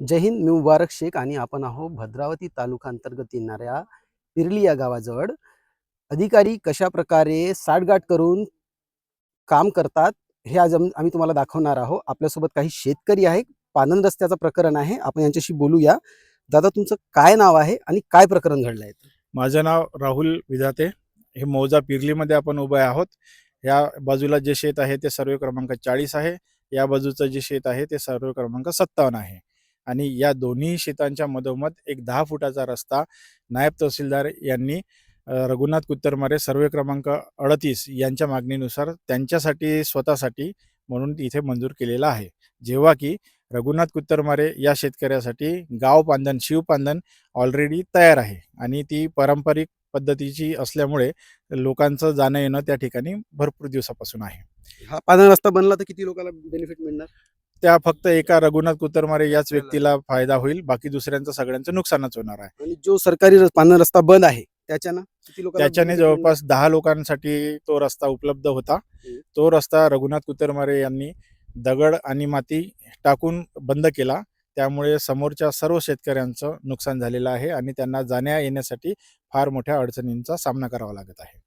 जय हिंद. मी मुबारक शेख आणि आपण आहो भद्रावती तालुका अंतर्गत येणाऱ्या पिरली या गावाजवळ. अधिकारी कशा प्रकारे साठगाठ करून काम करतात हे आज आम्ही तुम्हाला दाखवणार आहोत. आपल्यासोबत काही शेतकरी आहे. पानंद रस्त्याचं प्रकरण आहे. आपण यांच्याशी बोलूया. दादा, तुमचं काय नाव आहे आणि काय प्रकरण घडलं आहे? माझं नाव राहुल विधाते. हे मौजा पिरलीमध्ये आपण उभे आहोत. या बाजूला जे शेत आहे ते सर्वे क्रमांक 40 आहे. या बाजूचं जे शेत आहे ते सर्वे क्रमांक 57 आहे. आणि या दोन्ही शेतांच्या मधोमध एक 10 फुटाचा रस्ता नायब तहसीलदार यांनी रघुनाथ कुत्तरमारे सर्वे क्रमांक 38 यांच्या मागणीनुसार त्यांच्यासाठी स्वतःसाठी म्हणून इथे मंजूर केलेला आहे. जेव्हा की रघुनाथ कुत्तरमारे या शेतकऱ्यासाठी गाव पांधन शिवपांधन ऑलरेडी तयार आहे आणि ती पारंपरिक पद्धतीची असल्यामुळे लोकांचं जाणं येणं त्या ठिकाणी भरपूर दिवसापासून आहे. हा पानंद रस्ता बनला तर किती लोकांना बेनिफिट मिळणार? त्या फक्त एका रघुनाथ कुत्तरमारे याच व्यक्तीला फायदा होईल, बाकी दुसऱ्यांचं सगळ्यांचं नुकसानच होणार आहे. आणि जो सरकारी पानंद रस्ता बंद आहे त्याच्यानं किती लोकांना त्याच्याने benefit मिळणार? जवळपास 10 लोकांसाठी तो रस्ता उपलब्ध होता. तो रस्ता रघुनाथ कुत्तरमारे यांनी दगड आणि माती टाकून बंद केला. त्यामुळे समोरच्या सर्व शेतकऱ्यांचं नुकसान झालेलं आहे आणि त्यांना जाण्या येण्यासाठी फार मोठ्या अडचणींचा सामना करावा लागत आहे.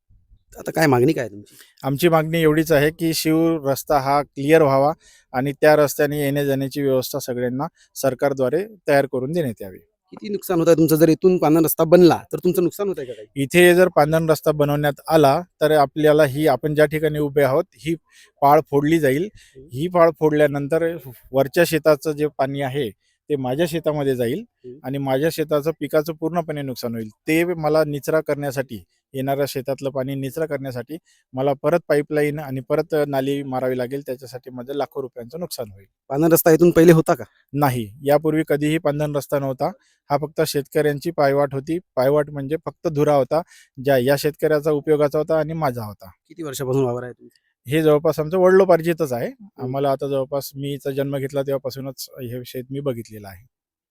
आता काय मागणी काय आहे तुमची? आमची मागणी एवढीच आहे की शिव रस्ता हा क्लिअर व्हावा आणि त्या रस्त्याने येण्या जाण्याची व्यवस्था सगळ्यांना सरकारद्वारे तयार करून देण्यात यावी. किती नुकसान होत आहे तुमचं? जर इथून पानंद रस्ता बनला तर तुमचं नुकसान होत आहे का काही? इथे जर पांधन रस्ता बनवण्यात आला तर आपल्याला ही आपण ज्या ठिकाणी उभे आहोत ही पाळ फोडली जाईल. ही पाळ फोडल्यानंतर वरच्या शेताचं जे पाणी आहे ते माझ्या शेतामध्ये जाईल आणि माझ्या शेताचं पिकाचं पूर्णपणे नुकसान होईल. ते मला निचरा करण्यासाठी येणाऱ्या शेतातलं पाणी निचरा करण्यासाठी मला परत पाईपलाईन आणि परत नाली मारावी लागेल. त्याच्यासाठी माझं लाखो रुपयांचं नुकसान होईल. पानंद रस्ता इथून पहिले होता का? नाही, यापूर्वी कधीही पांधन रस्ता नव्हता. हा फक्त शेतकऱ्यांची पायवाट होती. पायवाट म्हणजे फक्त धुरा होता, ज्या या शेतकऱ्याचा उपयोगाचा होता आणि माझा होता. किती वर्षापासून वावर आहे तुमचा? हे जवळपास आमचं वडिलोपार्जितच आहे. आम्हाला आता जवळपास मीचा जन्म घेतला तेव्हापासूनच हे शेत मी बघितलेलं आहे.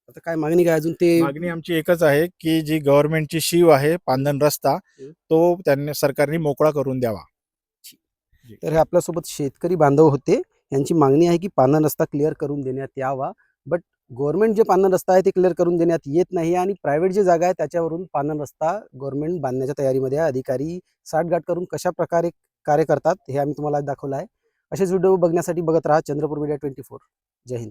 आता काय मागणी काय अजून ते? मागणी आमची एकच आहे की जी गव्हर्नमेंटची शीव आहे पांधन रस्ता, तो त्यांनी सरकारने मोकळा करून द्यावा. तर हे आपल्यासोबत शेतकरी बांधव होते. यांची मागणी आहे की पानंद रस्ता क्लिअर करून देण्यात यावा. बट गव्हर्नमेंट जे पानंद रस्ता आहे ते क्लिअर करून देण्यात येत नाही आणि प्रायव्हेट जे जागा आहे त्याच्यावरून पानंद रस्ता गव्हर्नमेंट बांधण्याच्या तयारीमध्ये आहे. अधिकारी साठगाठ करून कशा प्रकारे कार्य करतात हे आम्ही तुम्हाला दाखवलं आहे. असेच व्हिडिओ बघण्यासाठी बघत राहा चंद्रपूर मीडिया 24. जय हिंद.